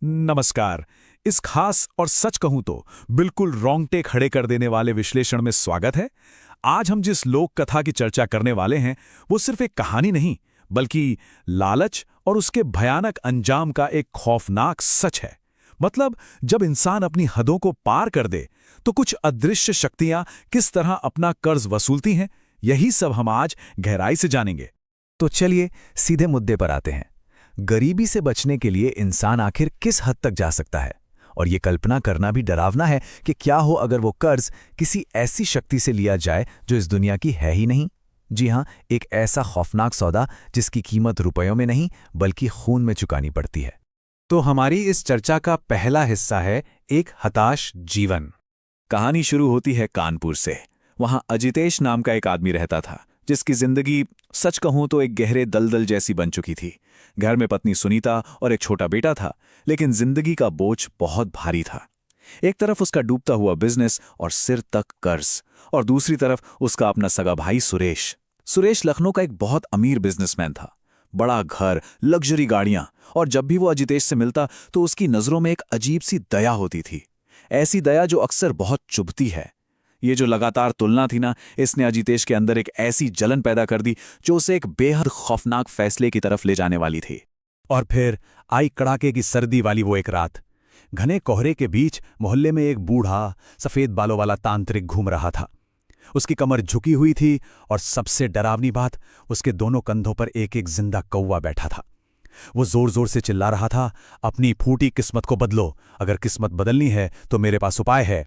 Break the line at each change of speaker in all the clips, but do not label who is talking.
नमस्कार। इस खास और सच कहूं तो बिल्कुल रोंगटे खड़े कर देने वाले विश्लेषण में स्वागत है। आज हम जिस लोक कथा की चर्चा करने वाले हैं वो सिर्फ एक कहानी नहीं, बल्कि लालच और उसके भयानक अंजाम का एक खौफनाक सच है। मतलब जब इंसान अपनी हदों को पार कर दे तो कुछ अदृश्य शक्तियां किस तरह अपना कर्ज वसूलती हैं, यही सब हम आज गहराई से जानेंगे।
तो चलिए सीधे मुद्दे पर आते हैं। गरीबी से बचने के लिए इंसान आखिर किस हद तक जा सकता है? और ये कल्पना करना भी डरावना है कि क्या हो अगर वो कर्ज किसी ऐसी शक्ति से लिया जाए जो इस दुनिया की है ही नहीं। जी हां, एक ऐसा खौफनाक सौदा जिसकी कीमत रुपयों में नहीं बल्कि खून में चुकानी पड़ती है।
तो हमारी इस चर्चा का पहला हिस्सा है एक हताश जीवन। कहानी शुरू होती है कानपुर से। वहां अजितेश नाम का एक आदमी रहता था जिसकी जिंदगी सच कहूं तो एक गहरे दलदल जैसी बन चुकी थी। घर में पत्नी सुनीता और एक छोटा बेटा था, लेकिन जिंदगी का बोझ बहुत भारी था। एक तरफ उसका डूबता हुआ बिजनेस और सिर तक कर्ज, और दूसरी तरफ उसका अपना सगा भाई सुरेश। सुरेश लखनऊ का एक बहुत अमीर बिजनेसमैन था। बड़ा घर, लग्जरी गाड़ियां, और जब भी वो अजितेश से मिलता तो उसकी नजरों में एक अजीब सी दया होती थी। ऐसी दया जो अक्सर बहुत चुभती है। ये जो लगातार तुलना थी ना, इसने अजितेश के अंदर एक ऐसी जलन पैदा कर दी जो उसे एक बेहद खौफनाक फैसले की तरफ ले जाने वाली थी।
और फिर आई कड़ाके की सर्दी वाली वो एक रात। घने कोहरे के बीच मोहल्ले में एक बूढ़ा सफेद बालों वाला तांत्रिक घूम रहा था। उसकी कमर झुकी हुई थी और सबसे डरावनी बात, उसके दोनों कंधों पर एक एक जिंदा कौवा बैठा था। वो जोर जोर से चिल्ला रहा था, अपनी फूटी किस्मत को बदलो, अगर किस्मत बदलनी है तो मेरे पास उपाय है।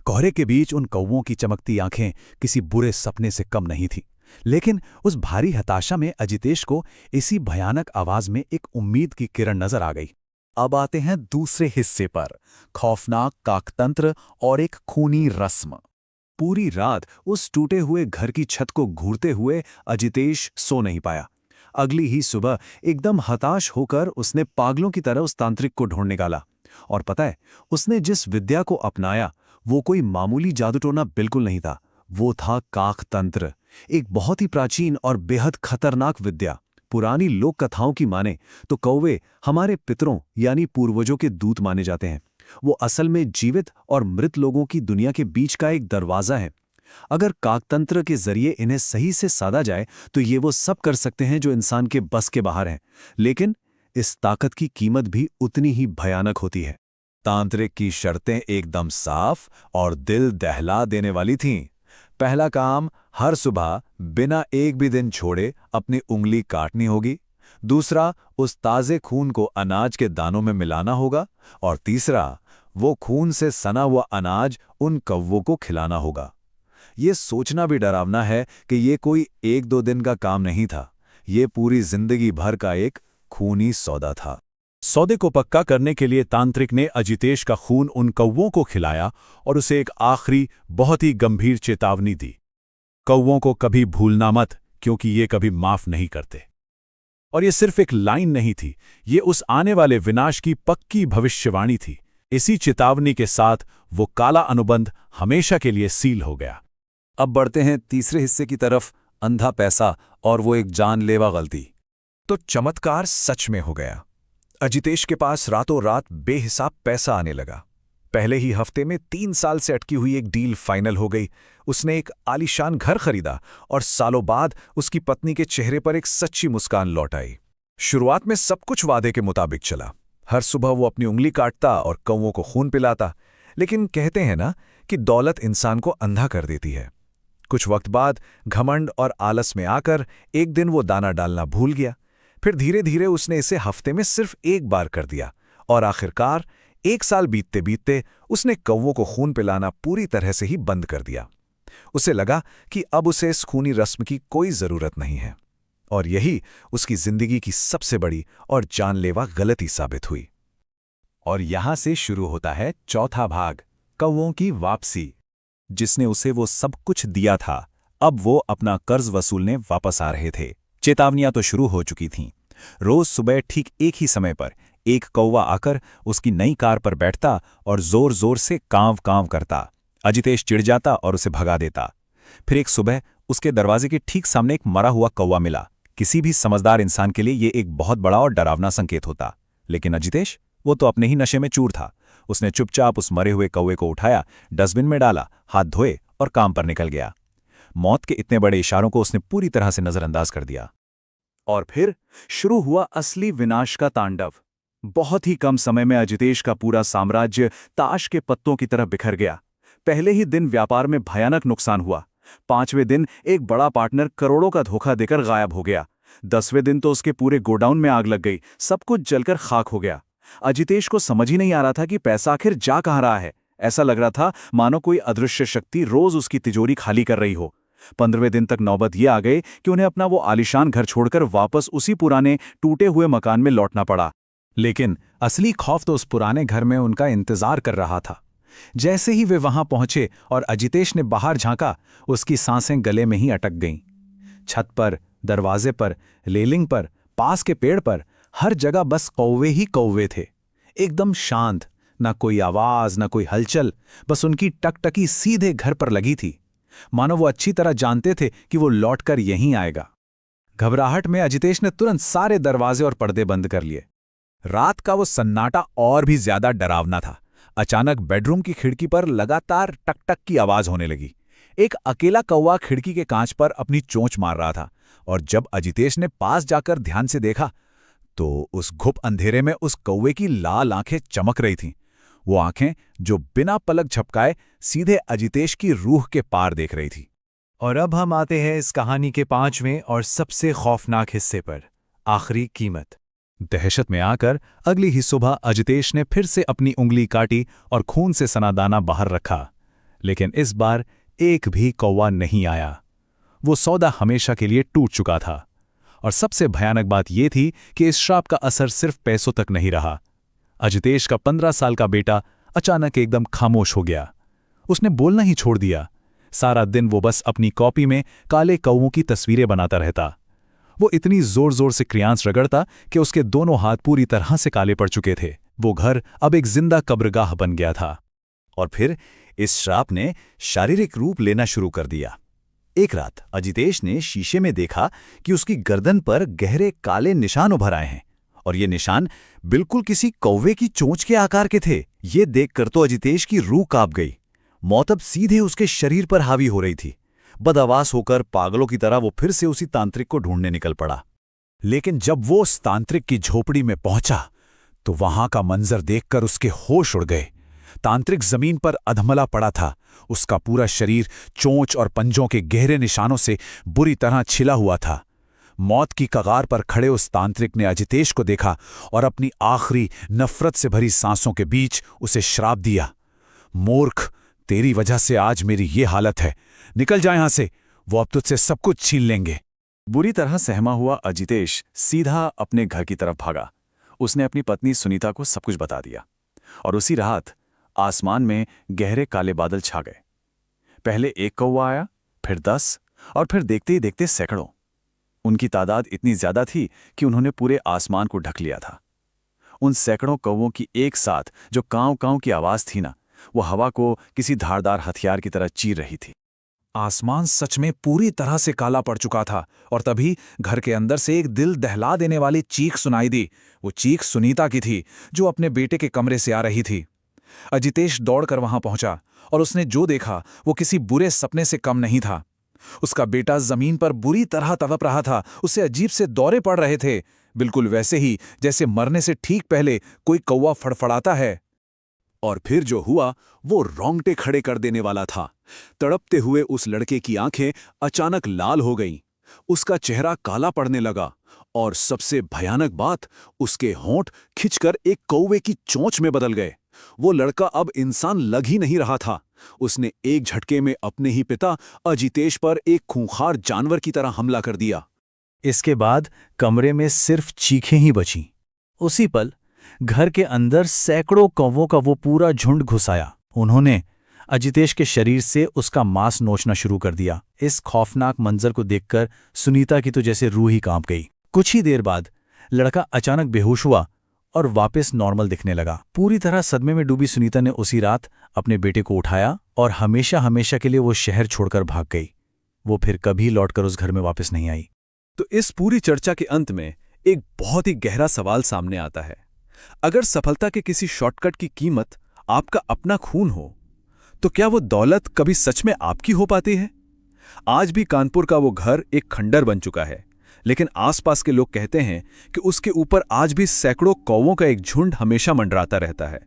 कोहरे के बीच उन कौवों की चमकती आंखें किसी बुरे सपने से कम नहीं थीं। लेकिन उस भारी हताशा में अजितेश को इसी भयानक आवाज में एक उम्मीद की किरण नजर आ गई।
अब आते हैं दूसरे हिस्से पर, खौफनाक काकतंत्र और एक खूनी रस्म। पूरी रात उस टूटे हुए घर की छत को घूरते हुए अजितेश सो नहीं पाया। अगली ही सुबह एकदम हताश होकर उसने पागलों की तरह उस तांत्रिक को ढूंढ निकाला। और पता है, उसने जिस विद्या को अपनाया वो कोई मामूली जादूटोना बिल्कुल नहीं था। वो था काकतंत्र, एक बहुत ही प्राचीन और बेहद खतरनाक विद्या। पुरानी लोक कथाओं की माने तो कौवे हमारे पितरों यानी पूर्वजों के दूत माने जाते हैं। वो असल में जीवित और मृत लोगों की दुनिया के बीच का एक दरवाजा है। अगर काकतंत्र के जरिए इन्हें सही से साधा जाए तो ये वो सब कर सकते हैं जो इंसान के बस के बाहर हैं। लेकिन इस ताकत की कीमत भी उतनी ही भयानक होती है। तांत्रिक की शर्तें एकदम साफ और दिल दहला देने वाली थीं। पहला काम, हर सुबह बिना एक भी दिन छोड़े अपनी उंगली काटनी होगी। दूसरा, उस ताजे खून को अनाज के दानों में मिलाना होगा। और तीसरा, वो खून से सना हुआ अनाज उन कौवों को खिलाना होगा। ये सोचना भी डरावना है कि ये कोई एक दो दिन का काम नहीं था। ये पूरी जिंदगी भर का एक खूनी सौदा था।
सौदे को पक्का करने के लिए तांत्रिक ने अजितेश का खून उन कौवों को खिलाया और उसे एक आखिरी बहुत ही गंभीर चेतावनी दी। कौवों को कभी भूलना मत, क्योंकि ये कभी माफ नहीं करते। और ये सिर्फ एक लाइन नहीं थी, ये उस आने वाले विनाश की पक्की भविष्यवाणी थी। इसी चेतावनी के साथ वो काला अनुबंध हमेशा के लिए सील हो गया।
अब बढ़ते हैं तीसरे हिस्से की तरफ, अंधा पैसा और वो एक जानलेवा गलती। तो चमत्कार सच में हो गया। अजितेश के पास रातों रात बेहिसाब पैसा आने लगा। पहले ही हफ्ते में 3 साल से अटकी हुई एक डील फाइनल हो गई। उसने एक आलीशान घर खरीदा और सालों बाद उसकी पत्नी के चेहरे पर एक सच्ची मुस्कान लौट आई। शुरुआत में सब कुछ वादे के मुताबिक चला। हर सुबह वो अपनी उंगली काटता और कौवों को खून पिलाता। लेकिन कहते हैं ना कि दौलत इंसान को अंधा कर देती है। कुछ वक्त बाद घमंड और आलस में आकर एक दिन वो दाना डालना भूल गया। फिर धीरे धीरे उसने इसे हफ्ते में सिर्फ एक बार कर दिया, और आखिरकार 1 साल बीतते बीतते उसने कौवों को खून पिलाना पूरी तरह से ही बंद कर दिया। उसे लगा कि अब उसे इस खूनी रस्म की कोई जरूरत नहीं है। और यही उसकी जिंदगी की सबसे बड़ी और जानलेवा गलती साबित हुई। और यहां से शुरू होता है चौथा भाग, कौवों की वापसी। जिसने उसे वो सब कुछ दिया था, अब वो अपना कर्ज वसूलने वापस आ रहे थे। चेतावनियां तो शुरू हो चुकी थीं। रोज सुबह ठीक एक ही समय पर एक कौवा आकर उसकी नई कार पर बैठता और जोर जोर से कांव कांव करता। अजितेश चिढ़ जाता और उसे भगा देता। फिर एक सुबह उसके दरवाजे के ठीक सामने एक मरा हुआ कौवा मिला। किसी भी समझदार इंसान के लिए ये एक बहुत बड़ा और डरावना संकेत होता। लेकिन अजितेश वो तो अपने ही नशे में चूर था। उसने चुपचाप उस मरे हुए कौवे को उठाया, डस्टबिन में डाला, हाथ धोए और काम पर निकल गया। मौत के इतने बड़े इशारों को उसने पूरी तरह से नजरअंदाज कर दिया। और फिर शुरू हुआ असली विनाश का तांडव। बहुत ही कम समय में अजितेश का पूरा साम्राज्य ताश के पत्तों की तरह बिखर गया। पहले ही दिन व्यापार में भयानक नुकसान हुआ। 5वें दिन एक बड़ा पार्टनर करोड़ों का धोखा देकर गायब हो गया। 10वें दिन तो उसके पूरे गोडाउन में आग लग गई, सब कुछ जलकर खाक हो गया। अजितेश को समझ ही नहीं आ रहा था कि पैसा आखिर जा कहाँ रहा है। ऐसा लग रहा था मानो कोई अदृश्य शक्ति रोज उसकी तिजोरी खाली कर रही हो। 15वें दिन तक नौबत ये आ गई कि उन्हें अपना वो आलीशान घर छोड़कर वापस उसी पुराने टूटे हुए मकान में लौटना पड़ा। लेकिन असली खौफ तो उस पुराने घर में उनका इंतजार कर रहा था। जैसे ही वे वहां पहुंचे और अजितेश ने बाहर झांका, उसकी सांसें गले में ही अटक गईं। छत पर, दरवाजे पर, रेलिंग पर, पास के पेड़ पर, हर जगह बस कौवे ही कौवे थे। एकदम शांत, न कोई आवाज, न कोई हलचल, बस उनकी टकटकी सीधे घर पर लगी थी, मानो वो अच्छी तरह जानते थे कि वो लौटकर यहीं आएगा। घबराहट में अजितेश ने तुरंत सारे दरवाजे और पर्दे बंद कर लिए। रात का वो सन्नाटा और भी ज्यादा डरावना था। अचानक बेडरूम की खिड़की पर लगातार टक-टक की आवाज होने लगी। एक अकेला कौवा खिड़की के कांच पर अपनी चोंच मार रहा था, और जब अजितेश ने पास जाकर ध्यान से देखा तो उस घुप अंधेरे में उस कौवे की लाल आंखें चमक रही थीं। वो आंखें जो बिना पलक झपकाए सीधे अजितेश की रूह के पार देख रही थी।
और अब हम आते हैं इस कहानी के 5वें और सबसे खौफनाक हिस्से पर, आखिरी कीमत।
दहशत में आकर अगली ही सुबह अजितेश ने फिर से अपनी उंगली काटी और खून से सना दाना बाहर रखा, लेकिन इस बार एक भी कौवा नहीं आया। वो सौदा हमेशा के लिए टूट चुका था। और सबसे भयानक बात यह थी कि इस श्राप का असर सिर्फ पैसों तक नहीं रहा। अजितेश का 15 साल का बेटा अचानक एकदम खामोश हो गया। उसने बोलना ही छोड़ दिया। सारा दिन वो बस अपनी कॉपी में काले कौवों की तस्वीरें बनाता रहता। वो इतनी जोर जोर से क्रियांश रगड़ता कि उसके दोनों हाथ पूरी तरह से काले पड़ चुके थे। वो घर अब एक जिंदा कब्रगाह बन गया था। और फिर इस श्राप ने शारीरिक रूप लेना शुरू कर दिया। एक रात अजितेश ने शीशे में देखा कि उसकी गर्दन पर गहरे काले निशान उभर आए हैं, और ये निशान बिल्कुल किसी कौवे की चोंच के आकार के थे। ये देखकर तो अजितेश की रूह कांप गई। मौत अब सीधे उसके शरीर पर हावी हो रही थी। बदहवास होकर पागलों की तरह वो फिर से उसी तांत्रिक को ढूंढने निकल पड़ा। लेकिन जब वो उस तांत्रिक की झोपड़ी में पहुंचा तो वहां का मंजर देखकर उसके होश उड़ गए। तांत्रिक जमीन पर अधमला पड़ा था। उसका पूरा शरीर चोंच और पंजों के गहरे निशानों से बुरी तरह छिला हुआ था। मौत की कगार पर खड़े उस तांत्रिक ने अजितेश को देखा और अपनी आखिरी नफरत से भरी सांसों के बीच उसे श्राप दिया। मूर्ख, तेरी वजह से आज मेरी ये हालत है। निकल जा यहां से, वो अब तुझसे सब कुछ छीन लेंगे। बुरी तरह सहमा हुआ अजितेश सीधा अपने घर की तरफ भागा। उसने अपनी पत्नी सुनीता को सब कुछ बता दिया। और उसी रात आसमान में गहरे काले बादल छा गए। पहले एक कौवा आया, फिर 10, और फिर देखते ही देखते सैकड़ों। उनकी तादाद इतनी ज्यादा थी कि उन्होंने पूरे आसमान को ढक लिया था। उन सैकड़ों कौवों की एक साथ जो कांव कांव की आवाज थी ना, वो हवा को किसी धारदार हथियार की तरह चीर रही थी। आसमान सच में पूरी तरह से काला पड़ चुका था, और तभी घर के अंदर से एक दिल दहला देने वाली चीख सुनाई दी। वो चीख सुनीता की थी, जो अपने बेटे के कमरे से आ रही थी। अजितेश दौड़कर वहां पहुंचा, और उसने जो देखा वो किसी बुरे सपने से कम नहीं था। उसका बेटा जमीन पर बुरी तरह तड़प रहा था। उसे अजीब से दौरे पड़ रहे थे, बिल्कुल वैसे ही जैसे मरने से ठीक पहले कोई कौवा फड़फड़ाता है। और फिर जो हुआ वो रोंगटे खड़े कर देने वाला था। तड़पते हुए उस लड़के की आंखें अचानक लाल हो गईं। उसका चेहरा काला पड़ने लगा, और सबसे भयानक बात, उसके होंठ खिंचकर एक कौवे की चोंच में बदल गए। वो लड़का अब इंसान लग ही नहीं रहा था। उसने एक झटके में अपने ही पिता अजितेश पर एक खूंखार जानवर की तरह हमला कर दिया।
इसके बाद कमरे में सिर्फ चीखें ही बचीं। उसी पल घर के अंदर सैकड़ों कौवों का वो पूरा झुंड घुस आया। उन्होंने अजितेश के शरीर से उसका मांस नोचना शुरू कर दिया। इस खौफनाक मंजर को देखकर सुनीता की तो जैसे रूह ही कांप गई। कुछ ही देर बाद लड़का अचानक बेहोश हुआ और वापस नॉर्मल दिखने लगा। पूरी तरह सदमे में डूबी सुनीता ने उसी रात अपने बेटे को उठाया और हमेशा हमेशा के लिए वो शहर छोड़कर भाग गई। वो फिर कभी लौटकर उस घर में वापस नहीं आई।
तो इस पूरी चर्चा के अंत में एक बहुत ही गहरा सवाल सामने आता है। अगर सफलता के किसी शॉर्टकट की कीमत आपका अपना खून हो, तो क्या वो दौलत कभी सच में आपकी हो पाती है? आज भी कानपुर का वो घर एक खंडर बन चुका है, लेकिन आसपास के लोग कहते हैं कि उसके ऊपर आज भी सैकड़ों कौवों का एक झुंड हमेशा मंडराता रहता है।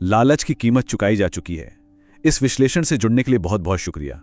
लालच की कीमत चुकाई जा चुकी है। इस विश्लेषण से जुड़ने के लिए बहुत बहुत शुक्रिया।